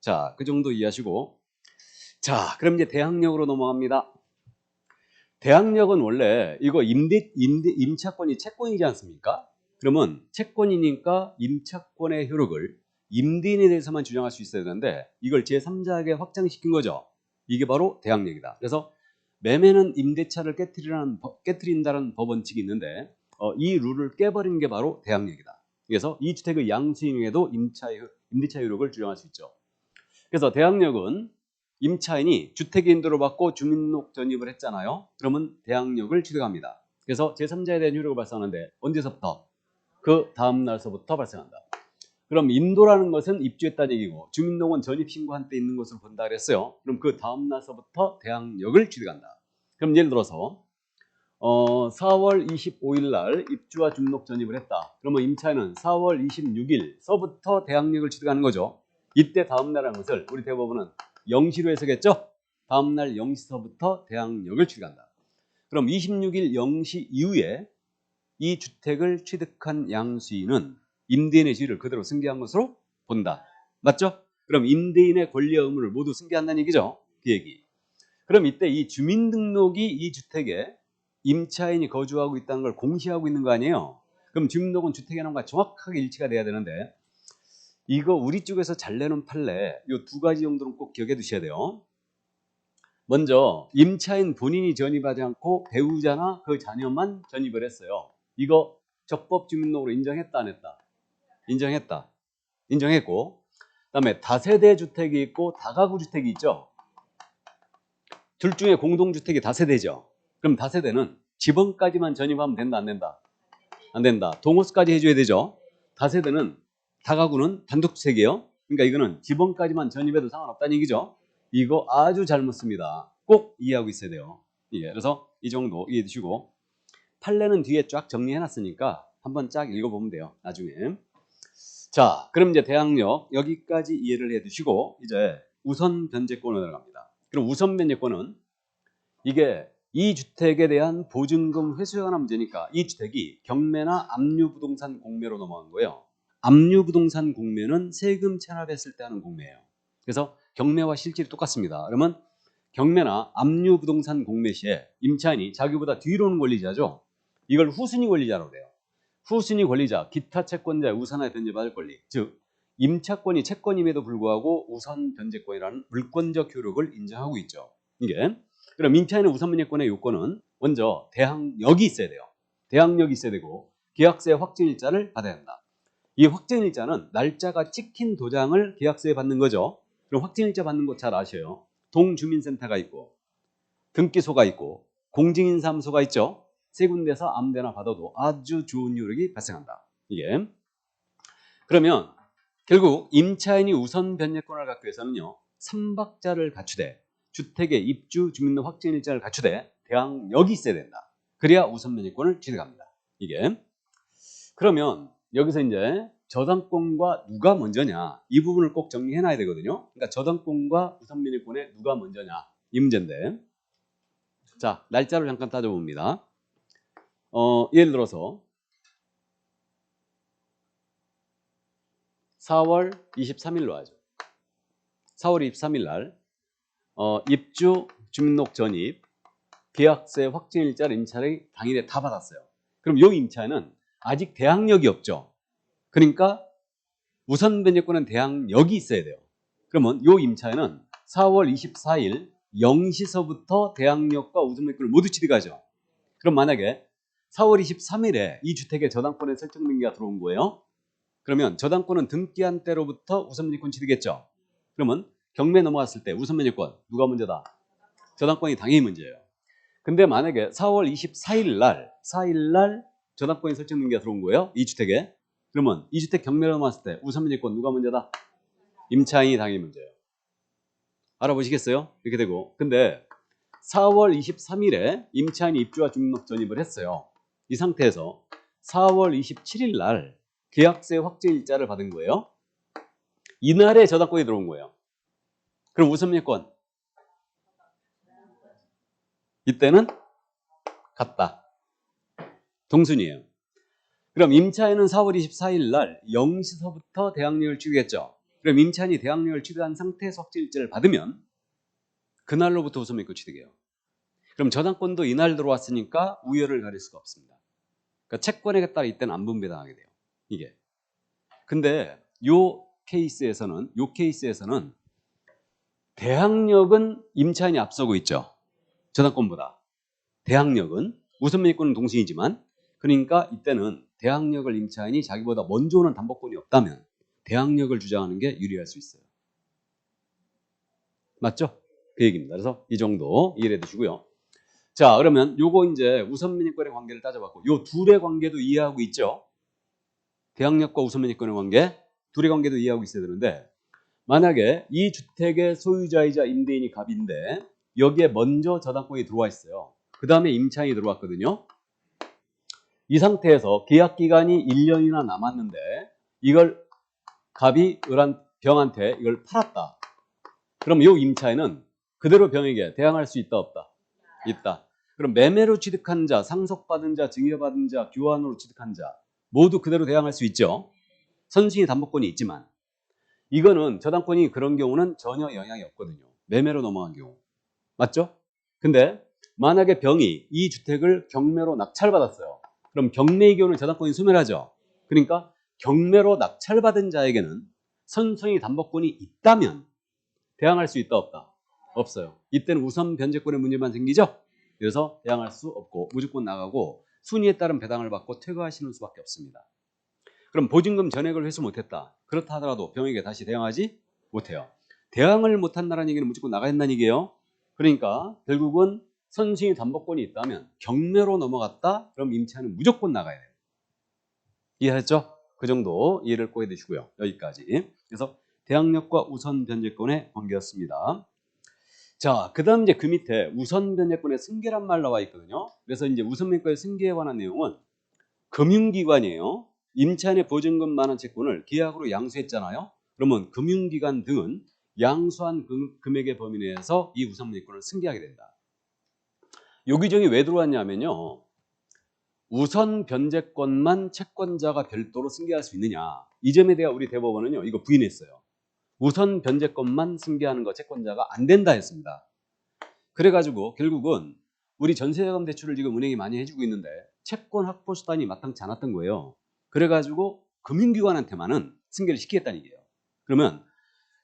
자, 그 정도 이해하시고. 자, 그럼 이제 대항력으로 넘어갑니다. 대항력은 원래 이거 임차권이 채권이지 않습니까? 그러면 채권이니까 임차권의 효력을 임대인에 대해서만 주장할 수 있어야 되는데 이걸 제3자에게 확장시킨 거죠. 이게 바로 대항력이다. 그래서 매매는 임대차를 깨트린다는 법 원칙이 있는데 이 룰을 깨버린 게 바로 대항력이다. 그래서 이 주택의 양수인에도 임대차 효력을 주장할 수 있죠. 그래서 대항력은 임차인이 주택 인도를 받고 주민등록 전입을 했잖아요. 그러면 대항력을 취득합니다. 그래서 제3자에 대한 효력을 발생하는데 언제서부터? 그 다음 날서부터 발생한다. 그럼 인도라는 것은 입주했다는 얘기고 주민등록은 전입신고한 때 있는 것으로 본다 그랬어요. 그럼 그 다음 날서부터 대항력을 취득한다. 그럼 예를 들어서 4월 25일 날 입주와 주민등록 전입을 했다. 그러면 임차인은 4월 26일서부터 대항력을 취득하는 거죠. 이때 다음 날이라는 것을 우리 대법원은 영시로 해석했죠. 다음 날 영시서부터 대항력을 취득한다. 그럼 26일 영시 이후에 이 주택을 취득한 양수인은 임대인의 지위를 그대로 승계한 것으로 본다. 맞죠? 그럼 임대인의 권리와 의무를 모두 승계한다는 얘기죠. 그 얘기. 그럼 이때 이 주민등록이 이 주택에 임차인이 거주하고 있다는 걸 공시하고 있는 거 아니에요? 그럼 주민등록은 주택이랑과 정확하게 일치가 돼야 되는데 이거 우리 쪽에서 잘 내는 판례 이 두 가지 정도는 꼭 기억해 두셔야 돼요. 먼저 임차인 본인이 전입하지 않고 배우자나 그 자녀만 전입을 했어요. 이거 적법 주민등록으로 인정했다 안 했다? 인정했다. 인정했고 그다음에 다세대 주택이 있고 다가구 주택이 있죠. 둘 중에 공동주택이 다세대죠. 그럼 다세대는 집원까지만 전입하면 된다 안 된다? 안 된다. 동호수까지 해줘야 되죠. 다세대는 다가구는 단독주택이에요. 그러니까 이거는 집원까지만 전입해도 상관없다는 얘기죠. 이거 아주 잘못 씁니다. 꼭 이해하고 있어야 돼요. 예, 그래서 이 정도 이해해 주시고 판례는 뒤에 쫙 정리해놨으니까 한번 쫙 읽어보면 돼요. 나중에. 자, 그럼 이제 대항력 여기까지 이해를 해두시고 이제 우선 변제권으로 들어갑니다. 그럼 우선 변제권은 이게 이 주택에 대한 보증금 회수에 관한 문제니까 이 주택이 경매나 압류부동산 공매로 넘어간 거예요. 압류부동산 공매는 세금 체납했을 때 하는 공매예요. 그래서 경매와 실질이 똑같습니다. 그러면 경매나 압류부동산 공매 시에 임차인이 자기보다 뒤로 오는 권리자죠. 이걸 후순위 권리자라고 그래요. 후순위 권리자, 기타 채권자의 우선하에 변제받을 권리. 즉 임차권이 채권임에도 불구하고 우선 변제권이라는 물권적 효력을 인정하고 있죠. 이게 그럼 임차인의 우선 변제권의 요건은 먼저 대항력이 있어야 돼요. 대항력이 있어야 되고 계약서의 확정일자를 받아야 한다. 이 확정일자는 날짜가 찍힌 도장을 계약서에 받는 거죠. 그럼 확정일자 받는 거 잘 아셔요. 동주민센터가 있고 등기소가 있고 공증인사무소가 있죠. 세 군데서 아무데나 받아도 아주 좋은 효력이 발생한다. 이게 그러면 결국 임차인이 우선 변제권을 갖기 위해서는요. 3박자를 갖추되 주택의 입주 주민등록 확정일자를 갖추되 대항력이 있어야 된다. 그래야 우선 변제권을 취득합니다. 이게 그러면 여기서 이제 저당권과 누가 먼저냐 이 부분을 꼭 정리해 놔야 되거든요. 그러니까 저당권과 우선 변제권에 누가 먼저냐 이 문제인데 자 날짜를 잠깐 따져봅니다. 예를 들어서 4월 23일로 하죠. 4월 23일 날 입주 주민등록 전입 계약서의 확정일자를 임차인이 당일에 다 받았어요. 그럼 이 임차인은 아직 대항력이 없죠. 그러니까 우선 변제권은 대항력이 있어야 돼요. 그러면 이 임차인은 4월 24일 0시서부터 대항력과 우선 변제권을 모두 취득하죠. 그럼 만약에 4월 23일에 이 주택에 저당권에 설정 등기가 들어온 거예요. 그러면 저당권은 등기한 때로부터 우선 변제권 취득했죠. 그러면 경매 넘어갔을 때 우선 변제권 누가 먼저다? 저당권이 당연히 문제예요. 근데 만약에 4월 24일 날 저당권이 설정 등기가 들어온 거예요. 이 주택에. 그러면 이 주택 경매로 넘어갔을 때 우선 변제권 누가 문제다? 임차인이 당연히 문제예요. 알아보시겠어요? 이렇게 되고. 근데 4월 23일에 임차인이 입주와 주민등록 전입을 했어요. 이 상태에서 4월 27일 날 계약서의 확정일자를 받은 거예요. 이날에 저당권이 들어온 거예요. 그럼 우선 변제권 이때는 같다. 동순이에요. 그럼 임차인은 4월 24일 날 0시서부터 대항력을 취득했죠. 그럼 임차인이 대항력을 취득한 상태에서 확정일자를 받으면 그날로부터 우선매입권 취득해요. 그럼 저당권도 이날 들어왔으니까 우열을 가릴 수가 없습니다. 그러니까 채권에 따라 이때는 안 분배당하게 돼요. 이게. 근데 요 케이스에서는 대항력은 임차인이 앞서고 있죠. 저당권보다. 대항력은 우선매입권은 동시이지만 그러니까 이때는 대항력을 임차인이 자기보다 먼저 오는 담보권이 없다면 대항력을 주장하는 게 유리할 수 있어요. 맞죠? 그 얘기입니다. 그래서 이 정도 이해해 두시고요. 자, 그러면 요거 이제 우선매입권의 관계를 따져봤고 요 둘의 관계도 이해하고 있죠? 대항력과 우선매입권의 관계, 둘의 관계도 이해하고 있어야 되는데 만약에 이 주택의 소유자이자 임대인이 갑인데 여기에 먼저 저당권이 들어와 있어요. 그 다음에 임차인이 들어왔거든요. 이 상태에서 계약 기간이 1년이나 남았는데 이걸 갑이 병한테 이걸 팔았다. 그럼 이 임차인은 그대로 병에게 대항할 수 있다 없다? 있다. 그럼 매매로 취득한 자, 상속받은 자, 증여받은 자, 교환으로 취득한 자 모두 그대로 대항할 수 있죠. 선순위 담보권이 있지만 이거는 저당권이 그런 경우는 전혀 영향이 없거든요. 매매로 넘어간 경우. 맞죠? 근데 만약에 병이 이 주택을 경매로 낙찰받았어요. 그럼 경매의 경우는 저당권이 소멸하죠. 그러니까 경매로 낙찰받은 자에게는 선순위 담보권이 있다면 대항할 수 있다 없다? 없어요. 이때는 우선 변제권의 문제만 생기죠. 그래서 대항할 수 없고 무조건 나가고 순위에 따른 배당을 받고 퇴거하시는 수밖에 없습니다. 그럼 보증금 전액을 회수 못했다. 그렇다 하더라도 병에게 다시 대항하지 못해요. 대항을 못한다는 얘기는 무조건 나가야 된다는 얘기예요. 그러니까 결국은 선순위 담보권이 있다면 경매로 넘어갔다. 그럼 임차인은 무조건 나가야 돼요. 이해했죠? 그 정도 이해를 꼭 해두시고요. 여기까지. 그래서 대항력과 우선 변제권의 관계였습니다. 자, 그 다음 이제 그 밑에 우선 변제권의 승계란 말 나와 있거든요. 그래서 이제 우선 변제권의 승계에 관한 내용은 금융기관이에요. 임차인의 보증금 만원 채권을 계약으로 양수했잖아요. 그러면 금융기관 등은 양수한 금액의 범위 내에서 이 우선 변제권을 승계하게 된다. 요 규정이 왜 들어왔냐면요. 우선 변제권만 채권자가 별도로 승계할 수 있느냐. 이 점에 대해 우리 대법원은요. 이거 부인했어요. 우선 변제권만 승계하는 거 채권자가 안 된다 했습니다. 그래가지고 결국은 우리 전세자금 대출을 지금 은행이 많이 해주고 있는데 채권 확보 수단이 마땅치 않았던 거예요. 그래가지고 금융기관한테만은 승계를 시키겠다는 얘기예요. 그러면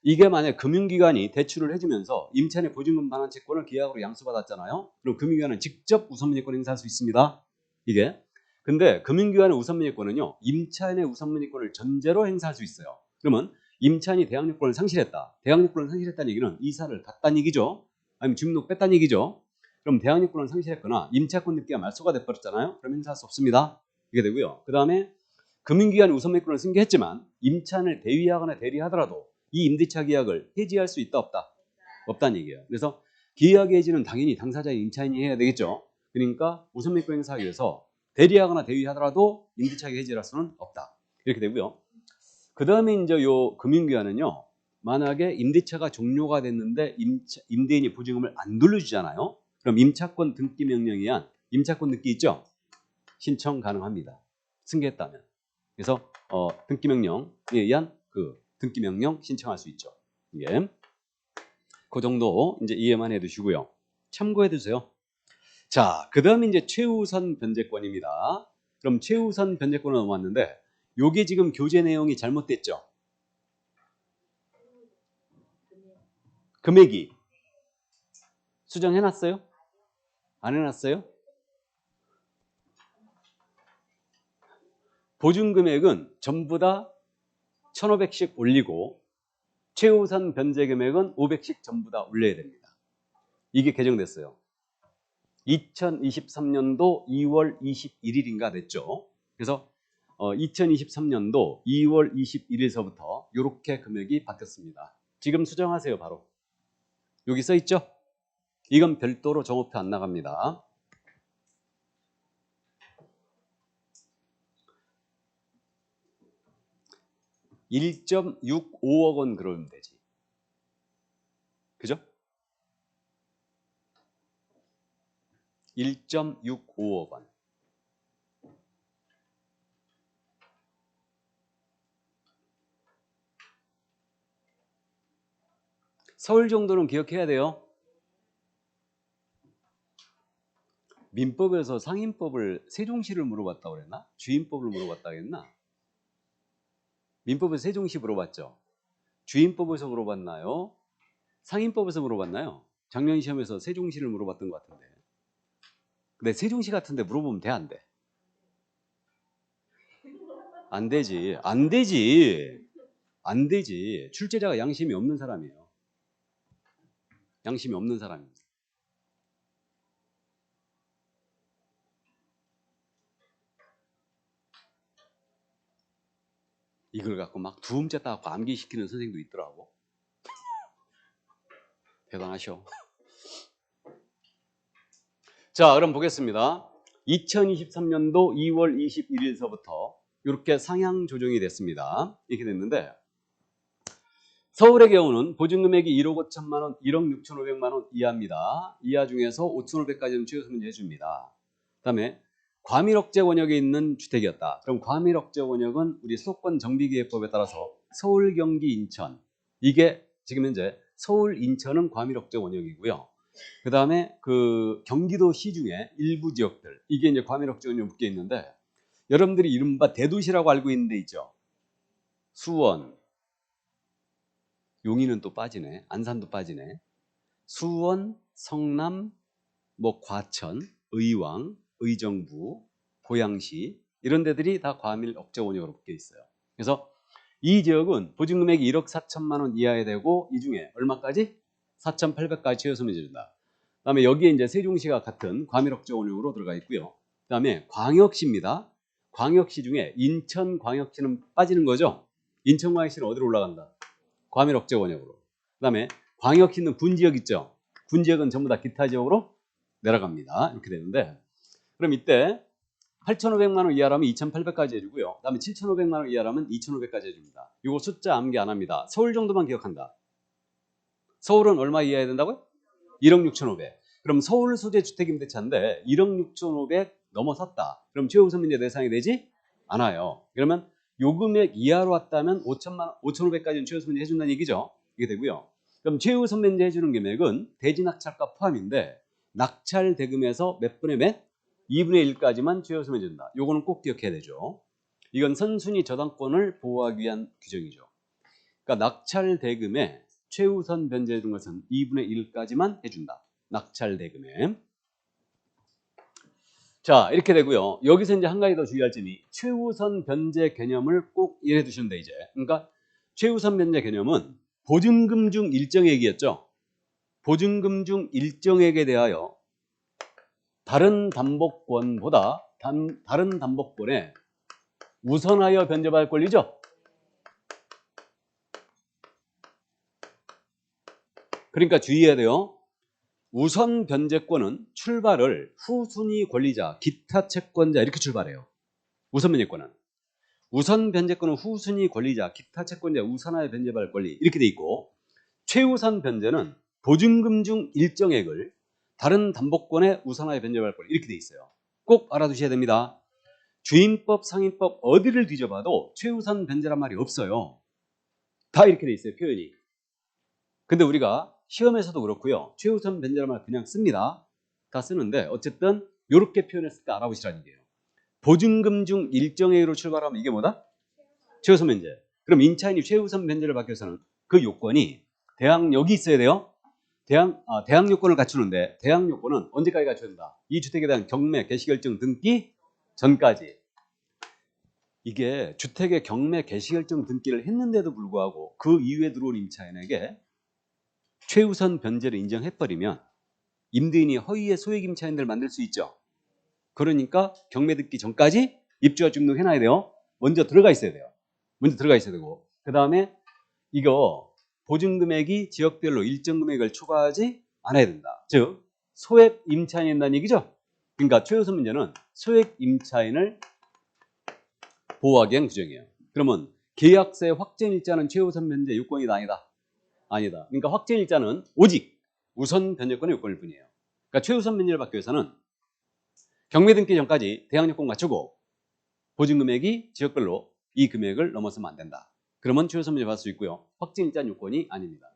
이게 만약 금융기관이 대출을 해주면서 임차인의 보증금 반환 채권을 계약으로 양수받았잖아요. 그럼 금융기관은 직접 우선변제권 행사할 수 있습니다. 이게. 근데 금융기관의 우선변제권은요. 임차인의 우선변제권을 전제로 행사할 수 있어요. 그러면 임차인이 대항력권을 상실했다. 대항력권을 상실했다는 얘기는 이사를 갔다는 얘기죠. 아니면 주민등록 뺐다는 얘기죠. 그럼 대항력권을 상실했거나 임차권 등기가 말소가 돼버렸잖아요. 그럼 행사할 수 없습니다. 이게 되고요. 그 다음에 금융기관이 우선변제권을 승계했지만 임차인을 대위하거나 대리하더라도 이 임대차 계약을 해지할 수 있다 없다? 없다는 얘기예요. 그래서 계약 해지는 당연히 당사자인 임차인이 해야 되겠죠. 그러니까 우선변제권 행사하기 위해서 대리하거나 대위하더라도 임대차 계약 해지할 수는 없다. 이렇게 되고요. 그 다음에 이제 요 금융기관은요. 만약에 임대차가 종료가 됐는데 임대인이 보증금을 안 돌려주잖아요. 그럼 임차권 등기 명령에 의한 임차권 등기 있죠? 신청 가능합니다. 승계했다면. 그래서 등기 명령에 의한 그 등기 명령 신청할 수 있죠. 예. 그 정도 이제 이해만 해두시고요. 참고해 두세요. 자, 그 다음에 이제 최우선 변제권입니다. 그럼 최우선 변제권으로 넘어왔는데 요게 지금 교재 내용이 잘못됐죠. 금액이 수정해놨어요? 안 해놨어요? 보증금액은 전부 다 1,500씩 올리고 최우선 변제 금액은 500씩 전부 다 올려야 됩니다. 이게 개정됐어요. 2023년도 2월 21일인가 됐죠. 그래서 2023년도 2월 21일서부터 이렇게 금액이 바뀌었습니다. 지금 수정하세요. 바로. 여기 써 있죠? 이건 별도로 종업표 안 나갑니다. 1.65억 원 그러면 되지. 그죠? 1.65억 원. 서울 정도는 기억해야 돼요. 민법에서 상인법을 세종시를 물어봤다고 그랬나? 주인법을 물어봤다고 했나? 민법에서 세종시 물어봤죠. 주인법에서 물어봤나요? 상인법에서 물어봤나요? 작년 시험에서 세종시를 물어봤던 것 같은데. 근데 세종시 같은데 물어보면 돼, 안 돼? 안 되지. 안 되지. 안 되지. 출제자가 양심이 없는 사람이에요. 양심이 없는 사람입니다. 이걸 갖고 막 두음째 따갖고 암기시키는 선생님도 있더라고. 대단하셔. 자, 그럼 보겠습니다. 2023년도 2월 21일서부터 이렇게 상향 조정이 됐습니다. 이렇게 됐는데 서울의 경우는 보증금액이 1억 5천만 원, 1억 6천5백만 원 이하입니다. 이하 중에서 5,500까지는 최우선 문제 해줍니다. 그 다음에 과밀억제 권역에 있는 주택이었다. 그럼 과밀억제 권역은 우리 수도권 정비계획법에 따라서 서울, 경기, 인천. 이게 지금 현재 서울, 인천은 과밀억제 권역이고요. 그 다음에 그 경기도 시중에 일부 지역들, 이게 이제 과밀억제 권역에 묶여 있는데 여러분들이 이른바 대도시라고 알고 있는 데 있죠. 수원, 용인은 또 빠지네. 안산도 빠지네. 수원, 성남, 뭐 과천, 의왕, 의정부, 고양시 이런 데들이 다 과밀 억제 원역으로 묶여 있어요. 그래서 이 지역은 보증금액이 1억 4천만 원 이하에 되고 이 중에 얼마까지? 4,800까지 최우선을 지른다. 그다음에 여기에 이제 세종시가 같은 과밀 억제 원역으로 들어가 있고요. 그다음에 광역시입니다. 광역시 중에 인천광역시는 빠지는 거죠. 인천광역시는 어디로 올라간다? 과밀 억제 원역으로. 그다음에 광역시는 군지역 있죠. 군지역은 전부 다 기타 지역으로 내려갑니다. 이렇게 되는데 그럼 이때 8,500만 원 이하라면 2,800까지 해주고요. 그다음에 7,500만 원 이하라면 2,500까지 해줍니다. 이거 숫자 암기 안 합니다. 서울 정도만 기억한다. 서울은 얼마 이하해야 된다고요? 1억 6,500. 그럼 서울 소재 주택임대차인데 1억 6,500 넘어섰다. 그럼 최우선 문제 대상이 되지 않아요. 그러면 요 금액 이하로 왔다면 5,500까지는 최우선 문제 해준다는 얘기죠. 이게 되고요. 그럼 최우선 문제 해주는 금액은 대지 낙찰가 포함인데 낙찰 대금에서 몇 분의 몇? 2분의 1까지만 최우선 문제 준다. 요거는 꼭 기억해야 되죠. 이건 선순위 저당권을 보호하기 위한 규정이죠. 그러니까 낙찰 대금에 최우선 변제해 준 것은 2분의 1까지만 해준다. 낙찰 대금에. 자, 이렇게 되고요. 여기서 이제 한 가지 더 주의할 점이 최우선 변제 개념을 꼭 이해해 두시면 돼, 이제. 그러니까 최우선 변제 개념은 보증금 중 일정액이었죠. 보증금 중 일정액에 대하여 다른 담보권보다 다른 담보권에 우선하여 변제받을 권리죠. 그러니까 주의해야 돼요. 우선 변제권은 출발을 후순위 권리자, 기타 채권자 이렇게 출발해요. 우선 변제권은. 우선 변제권은 후순위 권리자, 기타 채권자 우선하여 변제받을 권리 이렇게 돼 있고 최우선 변제는 보증금 중 일정액을 다른 담보권에 우선하여 변제받을 권리 이렇게 돼 있어요. 꼭 알아두셔야 됩니다. 주인법, 상인법 어디를 뒤져봐도 최우선 변제란 말이 없어요. 다 이렇게 돼 있어요, 표현이. 근데 우리가 시험에서도 그렇고요. 최우선 변제란 말 그냥 씁니다. 다 쓰는데 어쨌든 이렇게 표현했을 때 알아보시라는 얘기예요. 보증금 중 일정액으로 출발하면 이게 뭐다? 최우선 변제. 그럼 임차인이 최우선 변제를 받기 위해서는 그 요건이 대항력이 있어야 돼요. 대항 요건을 갖추는데 대항 요건은 언제까지 갖춰야 된다? 이 주택에 대한 경매, 개시결정 등기 전까지. 이게 주택의 경매, 개시결정 등기를 했는데도 불구하고 그 이후에 들어온 임차인에게 최우선 변제를 인정해버리면 임대인이 허위의 소액 임차인들을 만들 수 있죠. 그러니까 경매 듣기 전까지 입주자 등록 해놔야 돼요. 먼저 들어가 있어야 돼요. 먼저 들어가 있어야 되고 그 다음에 이거 보증금액이 지역별로 일정 금액을 초과하지 않아야 된다. 즉 소액 임차인이 된다는 얘기죠. 그러니까 최우선 문제는 소액 임차인을 보호하기 위한 규정이에요. 그러면 계약세 확정일자는 최우선 변제 요건이다 아니다? 아니다. 그러니까 확정일자는 오직 우선 변제권의 요건일 뿐이에요. 그러니까 최우선 변제를 받기 위해서는 경매 등기 전까지 대항 요건 갖추고 보증금액이 지역별로 이 금액을 넘어서면 안 된다. 그러면 최우선 변제 받을 수 있고요. 확정일자 요건이 아닙니다.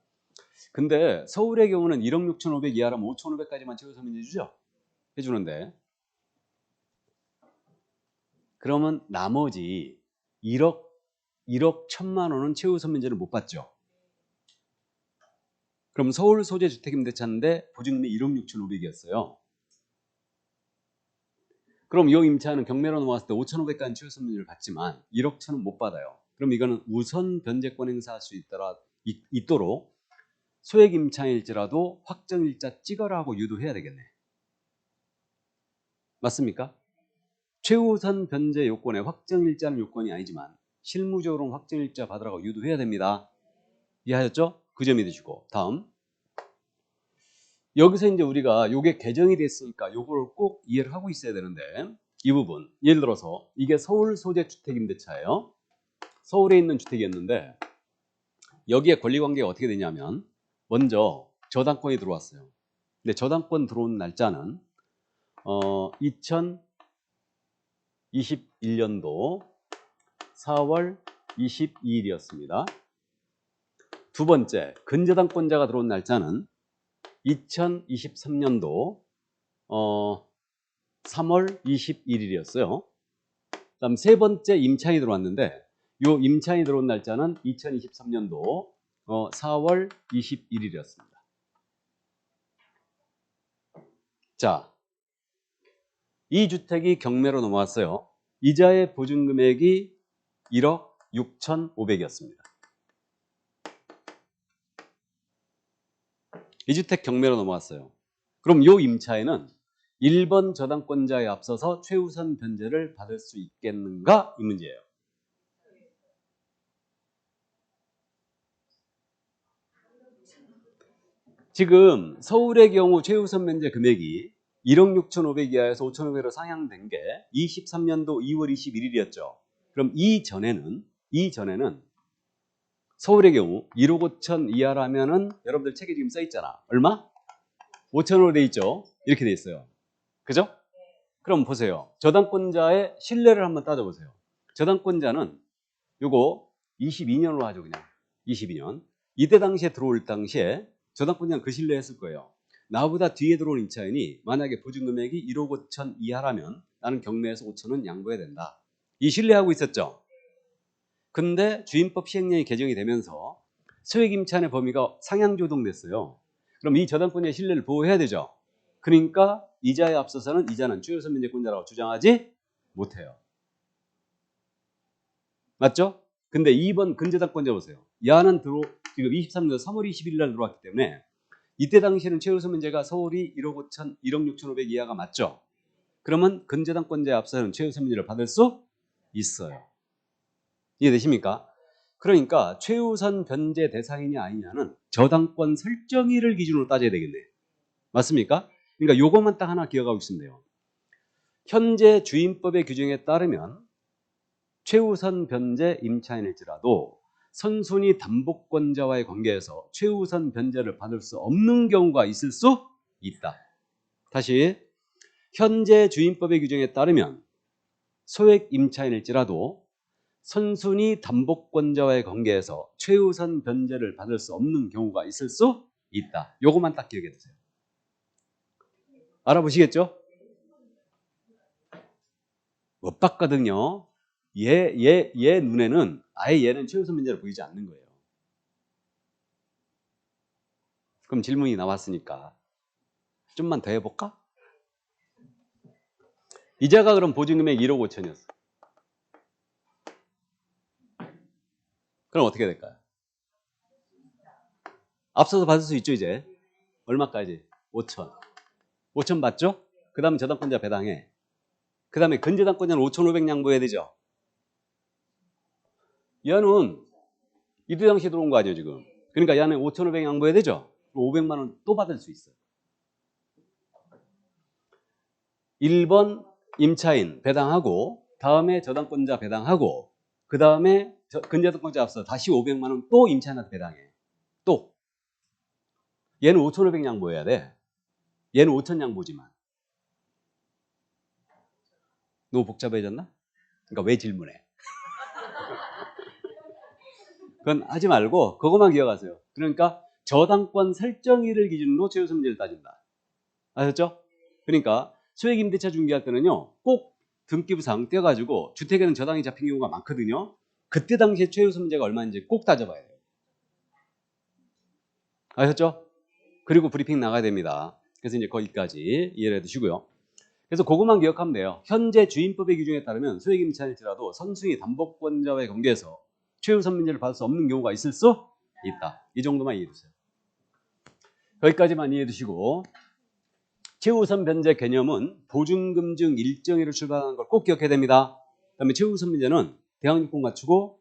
근데 서울의 경우는 1억 6,500 이하라면 5,500까지만 최우선 해주죠? 해주는데 그러면 나머지 1억 1억 1,000만 원은 최우선 면제를 못 받죠. 그럼 서울 소재 주택임대차인데 보증금이 1억 6,500이었어요. 그럼 이 임차인은 경매로 넘어왔을 때 5,500까지 최우선 면제를 받지만 1억 1,000은 못 받아요. 그럼 이거는 우선 변제권 행사할 수 있도록 소액 임차인일지라도 확정일자 찍어라 하고 유도해야 되겠네. 맞습니까? 최우선 변제 요건에 확정일자는 요건이 아니지만 실무적으로는 확정일자 받으라고 유도해야 됩니다. 이해하셨죠? 그 점 믿으시고 다음 여기서 이제 우리가 요게 개정이 됐으니까 요거를 꼭 이해를 하고 있어야 되는데 이 부분 예를 들어서 이게 서울 소재 주택임대차예요. 서울에 있는 주택이었는데 여기에 권리관계가 어떻게 되냐면 먼저 저당권이 들어왔어요. 근데 저당권 들어온 날짜는 2021년도 4월 22일이었습니다. 두 번째, 근저당권자가 들어온 날짜는 2023년도 3월 21일이었어요. 그다음 세 번째 임차인이 들어왔는데 이 임차인이 들어온 날짜는 2023년도 4월 21일이었습니다. 자, 이 주택이 경매로 넘어왔어요. 이자의 보증금액이 1억 6,500이었습니다. 이 주택 경매로 넘어왔어요. 그럼 이 임차인은 1번 저당권자에 앞서서 최우선 변제를 받을 수 있겠는가? 이 문제예요. 지금 서울의 경우 최우선 변제 금액이 1억 6,500 이하에서 5,500으로 상향된 게 23년도 2월 21일이었죠. 그럼 이전에는 서울의 경우 1억 5천 이하라면은 여러분들 책에 지금 써 있잖아. 얼마? 5천으로 돼 있죠. 이렇게 돼 있어요. 그죠? 그럼 보세요. 저당권자의 신뢰를 한번 따져보세요. 저당권자는 요거 22년으로 하죠. 그냥 22년. 이때 당시에 들어올 당시에 저당권자는 그 신뢰했을 거예요. 나보다 뒤에 들어온 임차인이 만약에 보증금액이 1억 5천 이하라면 나는 경매에서 5천은 양보해야 된다. 이 신뢰하고 있었죠. 근데 주임법 시행령이 개정이 되면서 소액 임차인의 범위가 상향 조정됐어요. 그럼 이 저당권자의 신뢰를 보호해야 되죠. 그러니까 이자에 앞서서는 이자는 최우선 면제권자라고 주장하지 못해요. 맞죠? 근데 2번 근저당권자 보세요. 야는 지금 23년 3월 21일 날 들어왔기 때문에 이때 당시에는 최우선 면제가 서울이 1억 5천, 1억 6,500 이하가 맞죠? 그러면 근저당권자에 앞서는 최우선 면제를 받을 수 있어요. 이해되십니까? 그러니까 최우선 변제 대상이냐 아니냐는 저당권 설정일을 기준으로 따져야 되겠네. 맞습니까? 그러니까 요것만 딱 하나 기억하고 있으면 돼요. 현재 주임법의 규정에 따르면 최우선 변제 임차인일지라도 선순위 담보권자와의 관계에서 최우선 변제를 받을 수 없는 경우가 있을 수 있다. 다시 현재 주임법의 규정에 따르면 소액 임차인일지라도 선순위 담보권자와의 관계에서 최우선 변제를 받을 수 없는 경우가 있을 수 있다. 요것만 딱 기억해 두세요. 알아보시겠죠? 못 봤거든요. 얘 눈에는 아예 얘는 최우선 변제를 보이지 않는 거예요. 그럼 질문이 나왔으니까 좀만 더 해볼까? 이자가 그럼 보증금액 1억 5천이었어. 그럼 어떻게 될까요? 앞서서 받을 수 있죠 이제. 얼마까지? 5천. 5천 받죠? 그 다음에 저당권자 배당해. 그 다음에 근저당권자는 5,500 양보해야 되죠. 얘는 이때 당시에 들어온 거 아니에요 지금. 그러니까 얘는 5,500 양보해야 되죠. 500만 원 또 받을 수 있어요. 1번 임차인 배당하고 다음에 저당권자 배당하고 그 다음에 근저당권자 앞서 다시 500만 원 또 임차인한테 배당해. 또 얘는 5,500 양보해야 돼. 얘는 5,000 양보지만. 너무 복잡해졌나? 그러니까 왜 질문해? 그건 하지 말고 그것만 기억하세요. 그러니까 저당권 설정일을 기준으로 최우선 문제를 따진다. 아셨죠? 그러니까 소액임대차 중개할 때는요, 꼭 등기부상 떼가지고 주택에는 저당이 잡힌 경우가 많거든요. 그때 당시에 최우선 문제가 얼마인지 꼭 따져봐야 돼요. 아셨죠? 그리고 브리핑 나가야 됩니다. 그래서 이제 거기까지 이해를 해두시고요. 그래서 그것만 기억하면 돼요. 현재 주임법의 규정에 따르면 소액임차일지라도 선순위 담보권자와의 관계에서 최우선 문제를 받을 수 없는 경우가 있을 수 있다. 이 정도만 이해해 두세요. 거기까지만 이해해 두시고, 최우선 변제 개념은 보증금증 일정일을 출발하는 걸 꼭 기억해야 됩니다. 그 다음에 최우선 변제는 대항력 꼭 맞추고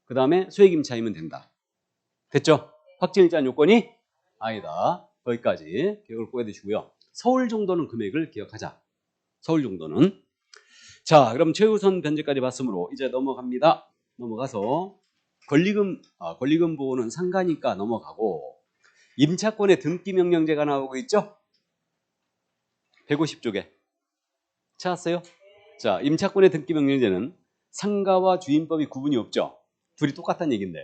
그 다음에 소액임차이면 된다. 됐죠? 확정일자는 요건이 아니다. 거기까지 기억을 꼭 해두시고요. 서울 정도는 금액을 기억하자. 서울 정도는. 자, 그럼 최우선 변제까지 봤으므로 이제 넘어갑니다. 넘어가서 권리금 보호는 상가니까 넘어가고, 임차권의 등기 명령제가 나오고 있죠? 150쪽에 찾았어요? 자, 임차권의 등기 명령제는 상가와 주임법이 구분이 없죠? 둘이 똑같다는 얘기인데.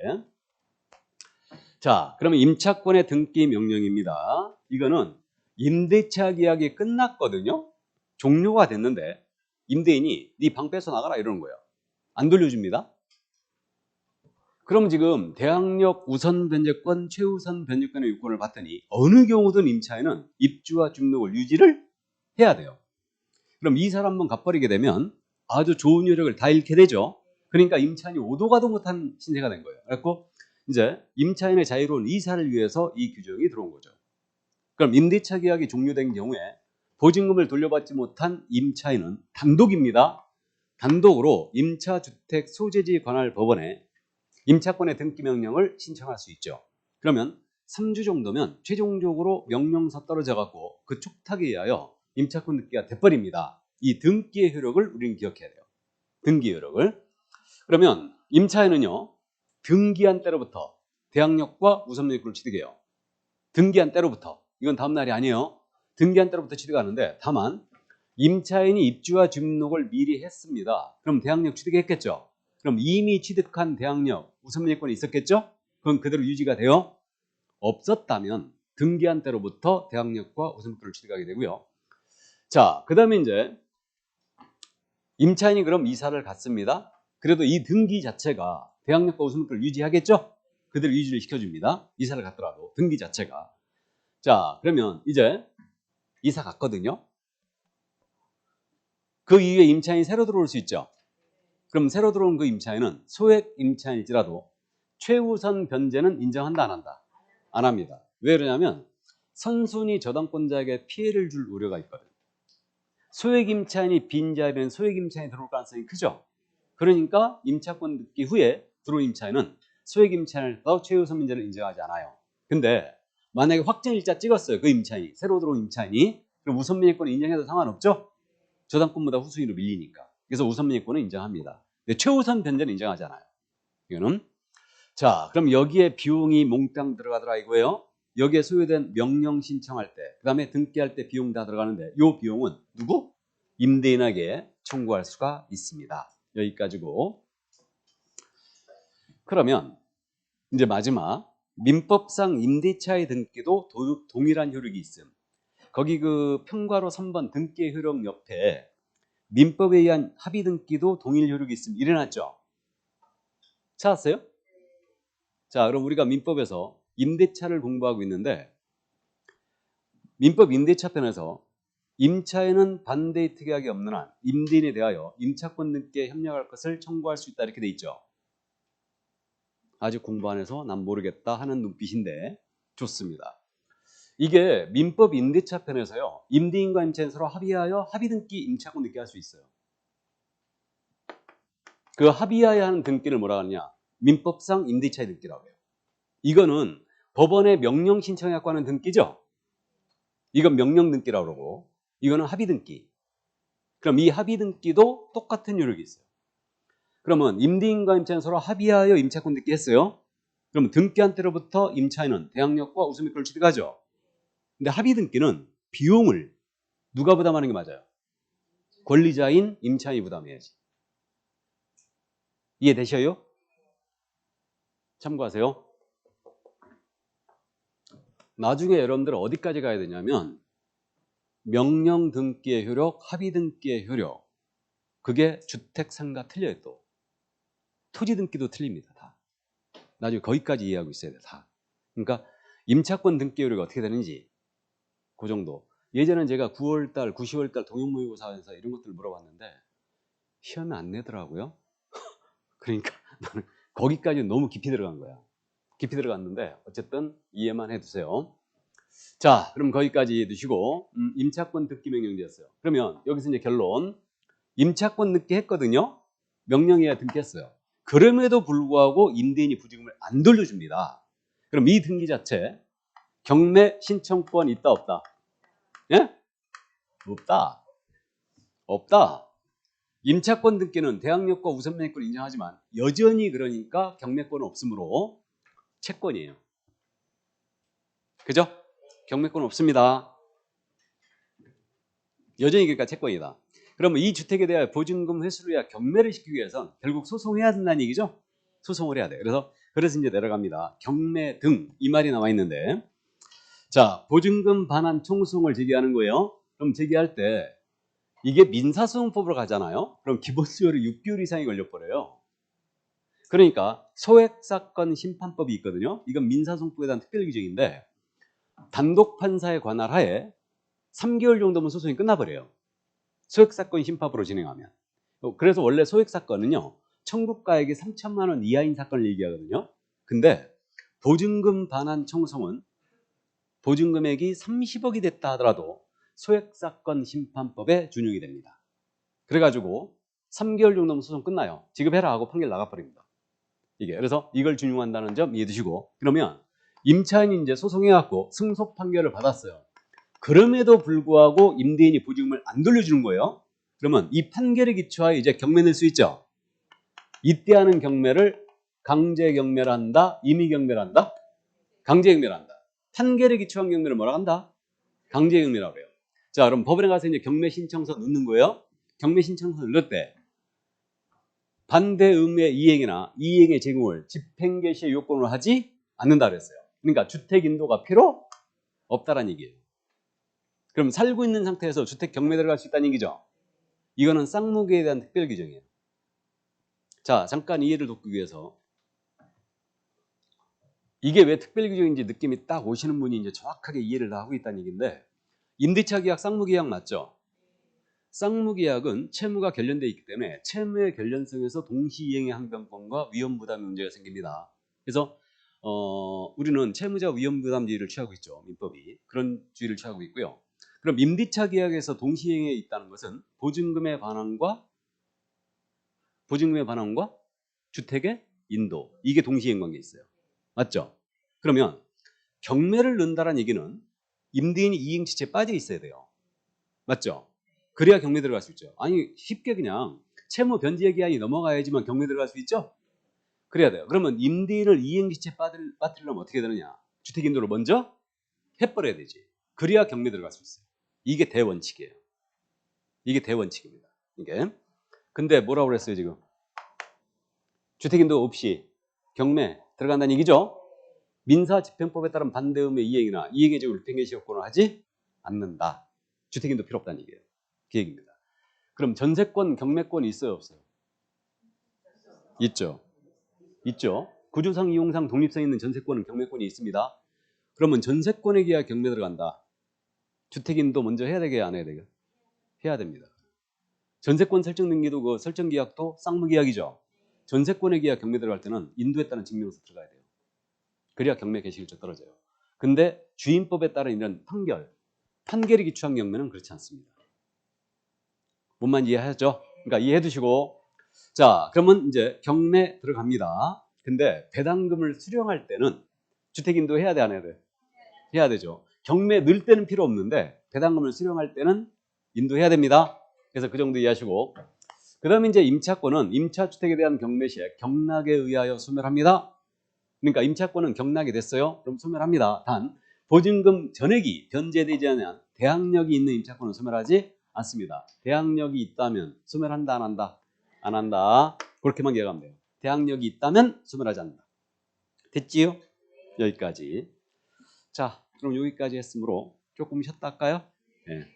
자, 그러면 임차권의 등기 명령입니다. 이거는 임대차 계약이 끝났거든요. 종료가 됐는데 임대인이 네 방 빼서 나가라 이러는 거예요. 안 돌려줍니다. 그럼 지금 대항력 우선 변제권, 최우선 변제권의 요건을 봤더니 어느 경우든 임차인은 입주와 등록을 유지를 해야 돼요. 그럼 이사를 한번 갚아버리게 되면 아주 좋은 효력을 다 잃게 되죠. 그러니까 임차인이 오도 가도 못한 신세가 된 거예요. 그래서 이제 임차인의 자유로운 이사를 위해서 이 규정이 들어온 거죠. 그럼 임대차 계약이 종료된 경우에 보증금을 돌려받지 못한 임차인은 단독입니다. 단독으로 임차주택 소재지 관할 법원에 임차권의 등기 명령을 신청할 수 있죠. 그러면 3주 정도면 최종적으로 명령서 떨어져 갖고 그 촉탁에 의하여 임차권 등기가 돼버립니다. 이 등기의 효력을 우리는 기억해야 돼요. 등기의 효력을. 그러면 임차인은요, 등기한 때로부터 대항력과 우선명령권을 취득해요. 등기한 때로부터. 이건 다음 날이 아니에요. 등기한 때로부터 취득하는데, 다만 임차인이 입주와 등록을 미리 했습니다. 그럼 대항력 취득했겠죠. 그럼 이미 취득한 대항력 우선명령권이 있었겠죠. 그건 그대로 유지가 돼요. 없었다면 등기한 때로부터 대항력과 우선명령권을 취득하게 되고요. 자, 그 다음에 이제 임차인이 그럼 이사를 갔습니다. 그래도 이 등기 자체가 대항력과 우선명령권을 유지하겠죠? 그대로 유지를 시켜줍니다. 이사를 갔더라도 등기 자체가. 자, 그러면 이제 이사 갔거든요. 그 이후에 임차인이 새로 들어올 수 있죠. 그럼 새로 들어온 그 임차인은 소액 임차인일지라도 최우선 변제는 인정한다, 안 한다? 안 합니다. 왜 그러냐면 선순위 저당권자에게 피해를 줄 우려가 있거든요. 소액 임차인이 빈 자리에는 소액 임차인이 들어올 가능성이 크죠. 그러니까 임차권 등기 후에 들어온 임차인은 소액 임차인을 더 최우선 변제를 인정하지 않아요. 근데 만약에 확정일자 찍었어요. 그 임차인이, 새로 들어온 임차인이. 그럼 우선명령권을 인정해도 상관없죠? 저당권보다 후순위로 밀리니까. 그래서 우선명령권은 인정합니다. 근데 최우선 변제는 인정하지 않아요. 이거는. 자, 그럼 여기에 비용이 몽땅 들어가더라 이거예요. 여기에 소요된 명령 신청할 때, 그 다음에 등기할 때 비용 다 들어가는데 이 비용은 누구? 임대인에게 청구할 수가 있습니다. 여기까지고. 그러면 이제 마지막, 민법상 임대차의 등기도 동일한 효력이 있음. 거기 그 평가로 3번 등기의 효력 옆에 민법에 의한 합의 등기도 동일 효력이 있음 이래놨죠. 찾았어요? 자, 그럼 우리가 민법에서 임대차를 공부하고 있는데 민법 임대차 편에서 임차인은 반대의 특약이 없는 한 임대인에 대하여 임차권 등기에 협력할 것을 청구할 수 있다 이렇게 돼 있죠. 아직 공부 안 해서 난 모르겠다 하는 눈빛인데 좋습니다. 이게 민법 임대차 편에서요, 임대인과 임차인 서로 합의하여 합의 등기 임차권 등기 할 수 있어요. 그 합의하여 하는 등기를 뭐라 하느냐? 민법상 임대차의 등기라고 해요. 이거는 법원에 명령 신청해갖고 하는 등기죠. 이건 명령 등기라고 그러고 이거는 합의 등기. 그럼 이 합의 등기도 똑같은 효력이 있어요. 그러면 임대인과 임차인 서로 합의하여 임차권 등기 했어요. 그러면 등기한 때로부터 임차인은 대항력과 우선명령권을 취득하죠. 근데 합의 등기는 비용을 누가 부담하는 게 맞아요? 권리자인 임차인이 부담해야지. 이해되셔요? 참고하세요. 나중에 여러분들 어디까지 가야 되냐면 명령 등기의 효력, 합의 등기의 효력. 그게 주택 상가 틀려요. 또 토지 등기도 틀립니다. 다. 나중에 거기까지 이해하고 있어야 돼. 다. 그러니까 임차권 등기 효력이 어떻게 되는지 그 정도. 예전엔 제가 9월달, 10월달 동형모의고사에서 이런 것들 물어봤는데 시험에 안 내더라고요. 그러니까 나는 거기까지 너무 깊이 들어간 거야. 깊이 들어갔는데 어쨌든 이해만 해두세요. 자, 그럼 거기까지 해두시고 임차권 등기 명령제였어요. 그러면 여기서 이제 결론. 임차권 등기했거든요. 명령해야 등기했어요. 그럼에도 불구하고 임대인이 부지금을 안 돌려줍니다. 그럼 이 등기 자체 경매 신청권 있다 없다? 예? 없다. 없다. 임차권 등기는 대항력과 우선명예권을 인정하지만 여전히 그러니까 경매권은 없으므로 채권이에요. 그죠? 경매권은 없습니다. 여전히 그러니까 채권이다. 그러면 이 주택에 대하여 보증금 회수를 위해 경매를 시키기 위해선 결국 소송해야 된다는 얘기죠? 소송을 해야 돼. 그래서 이제 내려갑니다. 경매 등 이 말이 나와 있는데, 자, 보증금 반환 총소송을 제기하는 거예요. 그럼 제기할 때 이게 민사소송법으로 가잖아요. 그럼 기본 수요일이 6개월 이상이 걸려버려요. 그러니까 소액사건 심판법이 있거든요. 이건 민사소송법에 대한 특별 규정인데 단독 판사의 관할 하에 3개월 정도면 소송이 끝나버려요. 소액사건 심판으로 진행하면. 그래서 원래 소액사건은요. 청구가액이 3천만 원 이하인 사건을 얘기하거든요. 근데 보증금 반환 청구송은 보증금액이 30억이 됐다 하더라도 소액사건 심판법에 준용이 됩니다. 그래가지고 3개월 정도면 소송 끝나요. 지급해라 하고 판결 나가버립니다. 이게 그래서 이걸 준용한다는 점 이해해 두시고, 그러면 임차인이 이제 소송해갖고 승소 판결을 받았어요. 그럼에도 불구하고 임대인이 보증금을 안 돌려주는 거예요. 그러면 이 판결에 기초하여 이제 경매 낼 수 있죠. 이때 하는 경매를 강제 경매를 한다, 임의 경매를 한다, 강제 경매를 한다. 판결에 기초한 경매를 뭐라 한다? 강제 경매라고 그래요. 자, 그럼 법원에 가서 이제 경매 신청서 넣는 거예요. 경매 신청서 넣을 때 반대 의무의 이행이나 이행의 제공을 집행 개시의 요건으로 하지 않는다 그랬어요. 그러니까 주택 인도가 필요 없다라는 얘기예요. 그럼 살고 있는 상태에서 주택 경매 들어갈 수 있다는 얘기죠. 이거는 쌍무기에 대한 특별 규정이에요. 자, 잠깐 이해를 돕기 위해서 이게 왜 특별 규정인지 느낌이 딱 오시는 분이 이제 정확하게 이해를 다 하고 있다는 얘기인데, 임대차 계약, 쌍무 계약 맞죠? 쌍무 계약은 채무가 결련되어 있기 때문에 채무의 결련성에서 동시 이행의 항변권과 위험 부담 문제가 생깁니다. 그래서 우리는 채무자 위험 부담주의를 취하고 있죠. 민법이 그런 주의를 취하고 있고요. 그럼 임대차 계약에서 동시 이행에 있다는 것은 보증금의 반환과 주택의 인도, 이게 동시 이행 관계에 있어요. 맞죠? 그러면 경매를 넣는다는 얘기는 임대인이 이행지체에 빠져 있어야 돼요. 맞죠? 그래야 경매 들어갈 수 있죠. 아니 쉽게 그냥 채무 변제 기한이 넘어가야지만 경매 들어갈 수 있죠? 그래야 돼요. 그러면 임대인을 이행지체에 빠뜨리려면 어떻게 되느냐? 주택인도를 먼저 해버려야 되지. 그래야 경매 들어갈 수 있어요. 이게 대원칙이에요. 이게 대원칙입니다. 이게. 근데 뭐라고 그랬어요 지금? 주택인도 없이 경매 들어간다는 얘기죠? 민사집행법에 따른 반대 의무의 이행이나 이행의 제공을 집행개시 요건을 하지 않는다. 주택인도 필요 없다는 얘기예요. 그 얘기입니다. 그럼 전세권, 경매권이 있어요, 없어요? 있죠. 있죠. 구조상, 이용상 독립성 있는 전세권은 경매권이 있습니다. 그러면 전세권에 기하 경매 들어간다. 주택인도 먼저 해야 되게 안 해야 되게? 해야 됩니다. 전세권 설정 등기도 그 설정 계약도 쌍무 계약이죠. 전세권에 기하 경매 들어갈 때는 인도했다는 증명서 들어가야 돼요. 그래야 경매 개시일자 떨어져요. 근데 주임법에 따른 이런 판결이 기초한 경매는 그렇지 않습니다. 뭔만 이해하셨죠? 그러니까 이해해 두시고, 자, 그러면 이제 경매 들어갑니다. 근데 배당금을 수령할 때는 주택인도 해야 돼, 안 해야 돼? 해야 되죠. 경매 넣을 때는 필요 없는데 배당금을 수령할 때는 인도해야 됩니다. 그래서 그 정도 이해하시고, 그 다음에 이제 임차권은 임차주택에 대한 경매 시에 경락에 의하여 소멸합니다. 그러니까 임차권은 경락이 됐어요. 그럼 소멸합니다. 단 보증금 전액이 변제되지 않으면 대항력이 있는 임차권은 소멸하지 않습니다. 대항력이 있다면 소멸한다, 안 한다? 안 한다. 그렇게만 기억하면 돼요. 대항력이 있다면 소멸하지 않는다. 됐지요? 여기까지. 자, 그럼 여기까지 했으므로 조금 쉬었다 할까요? 네.